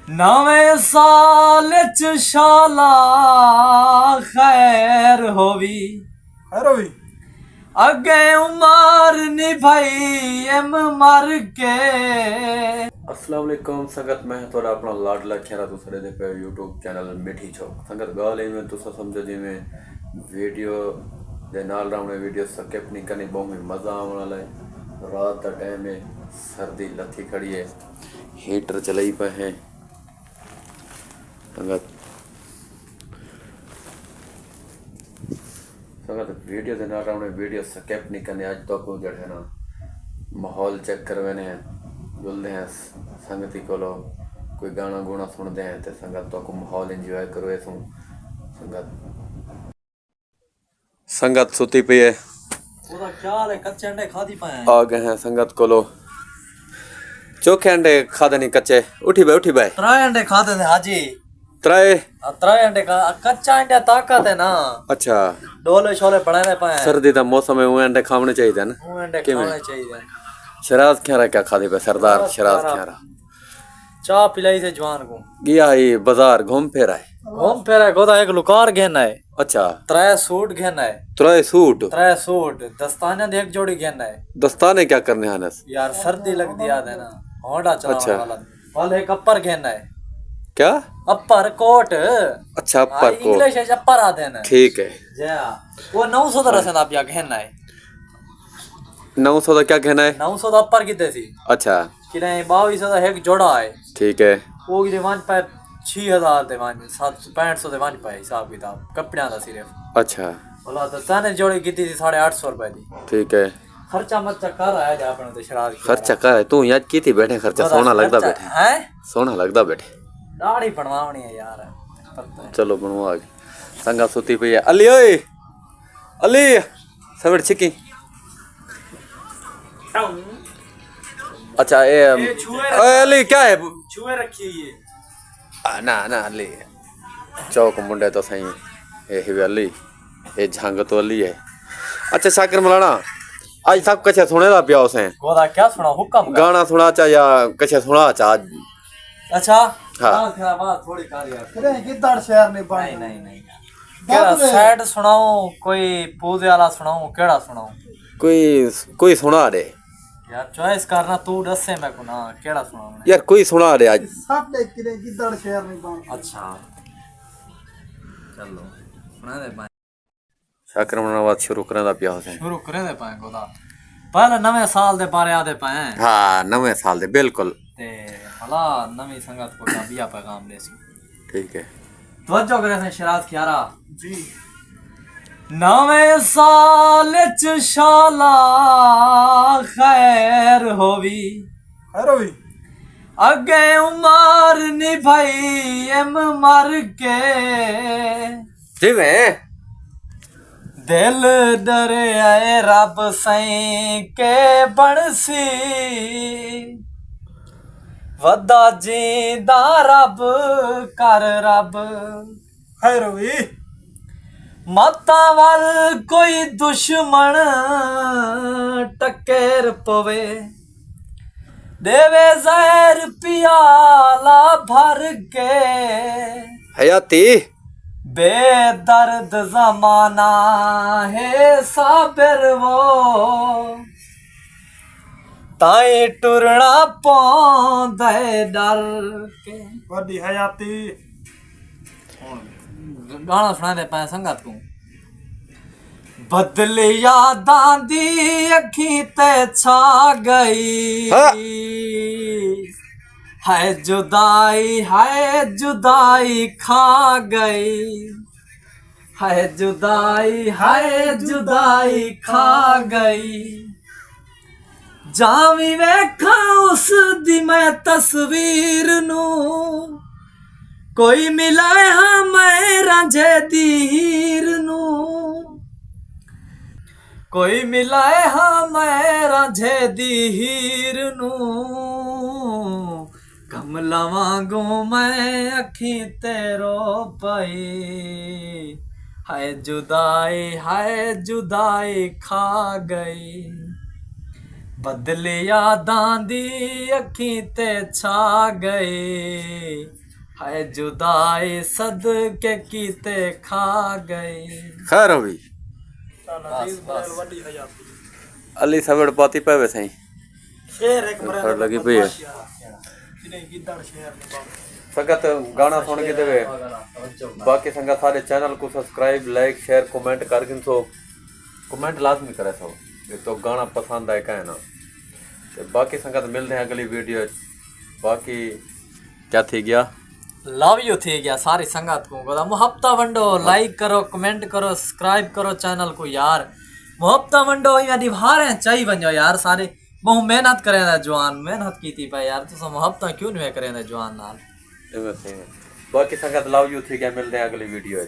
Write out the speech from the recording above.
नवे साल च शाला खैर होवी अगे उमर निभाई एम मर के। अस्सलाम वालेकुम संगत मैं थोड़ा अपना लाडला खेरा दूसरे दे पे यूट्यूब चैनल मिठी चौक संगत गाल में तुसा समझो जिमें वीडियो दे नाल रावणे वीडियो स्किप नहीं करनी बहुत मज़ा आने वाला है। रात का टाइम है, सर्दी लथी खड़ी है, हीटर चलाई पे हैं संगत संगत वीडियो दे नाल रावणे वीडियो स्किप नहीं करनी। अज तो को जड़े ना माहौल चेक करवाने हैं, जुलते हैं संगति को कोई गाना गुना सुनते हैं तो संगत तो को माहौल एंजॉय करो। ऐसा संगत सुती पई है, ख्याल है कच्चे अंडे खादी पाए आ गए हैं संगत को चोखे अंडे खादे नहीं कच्चे। उठी भाई त्राय अंडे खाते थे हाजी, त्राय अंडे का कच्चा अंडे ताकत है ना। अच्छा डोले शोले बनाने पाए सर्दी का मौसम है, वो अंडे खाने चाहिए ना। वो अंडे खाने चाहिए। शराज खेरा क्या खादे पे सरदार शराज खेरा चाह पिलाई से जवान को गया ही बाजार घूम फिर आए गोदा एक लुकार घेना है। अच्छा त्रै सूट घेना है, त्रै सूट दस्ताने दे एक जोड़ी घेना है। दस्ताने क्या करने आनस यार सर्दी लगती याद है ना, होंडा चलाने अच्छा। वाला एक अपर घेना है। क्या अपर कोट? अच्छा अपर कोट इंग्लिश है अपर आते हैं। ठीक है वो 900 का रसन आप या घेना है। 900 का क्या कहना है? 900 का अपर कितने सी? अच्छा कि नहीं 2200 का एक जोड़ा है। ठीक है वो की दिवान पे 6000 दिवान 700 दिवान पे हिसाब किताब कपड़े का सिर्फ। अच्छा बोला दस्ताने जोड़ी की थी 850 रुपए की। ठीक है खर्चा मत कर आया जा अपने तो शराब खर्चा कर तू याद की थी बैठे खर्चा सोना लगता बैठे है, सोना लगता बैठे दाढ़ी बनवानी है यार पता है। चलो बनवा संगा सुती पई है। अली ओए अली सवेर छिकी। अच्छा ये अली क्या है छुए रखी हुई है ना ना अली चौक मुंडे तो सही ये ही अली ये झंग तो अली है। अच्छा शाकिर मलाना आज सब कछे सुने दा पिया उसे गोदा क्या सुना हुक्म गाना सुना चा या कछे सुना चा आज? अच्छा हाँ बात थोड़ी कर यार अरे किधर शहर में नहीं नहीं नहीं केड़ा सैड सुनाऊं कोई पूजे वाला सुनाऊं केड़ा सुनाऊं? कोई सुना दे यार चॉइस करना तू दस से मैं को ना केड़ा सुनाऊं यार कोई सुना दे आज। सब देख के किधर शहर में बांध। अच्छा चलो सुना दे पाए शाकिर मलाना बात शुरू करने दा पिया उसे शुरू करे दे पाए गोदा पहले नवे साल दे बारे आदे पाए। हाँ नवे साल दे बिल्कुल ते भला नवी संगत को बिया पैगाम दे सी। ठीक है तवज्जो करे से शराज खियारा जी। नवे साल च शाला खैर होवी अगे उमर निभाई एम मर के। जी मैं दिल डरे आए रब सई के बनसी वदा जींदा रब कर रब माता वाल कोई दुश्मन टक्कर पवे देवे जहर पियाला भर के। हयाती बेदर्द जमाना है साबिर वो ताई टुरना पौंदा डर के। बड़ी हयाती गाना सुना दे पाए संगत को बदल यादां दी अखी ते छा गई है जुदाई खा गई है जुदाई खा गई। जावी वेखा उस दी मैं तस्वीर नू कोई मिलाए हाँ मैं रांझे दी हीर नू कोई मिलाए हाँ मैं रांझे दी हीर नू कमला वांगू मैं अखी तेरो पाई हाय जुदाई खा गई। बदले यादां दी अखी ते छा गए हाय जुदाई सदके कीते खा गए। खैर हो भी अजीज बरेल वड्डी हयाती अली सवड़ पाती पे वैसे ही शेर एक बरेल खैर लगी पई है जिन्हें गिद्दड़ शेर नहीं बनता। संगत गाना सुन के देवे बाकी संगत सारे चैनल को सब्सक्राइब लाइक शेयर कमेंट करके सो कमेंट लाजमी करे सो ये तो गाना पसंद आए कहना तो बाकी संगत मिलते हैं अगली वीडियो बाकी क्या थी गया लव यू थी गया सारी संगत को गोदा मुहब्बता वंडो लाइक करो कमेंट करो सब्सक्राइब करो चैनल को यार मुहब्बता वंडो या निभारे चाहिए वंजो यार सारे बहु मेहनत करें जवान मेहनत की थी भाई यार तुम मुहब्बता क्यों नहीं करें जवान नाल बाकी संगत लव यू थी क्या मिलते हैं अगली वीडियो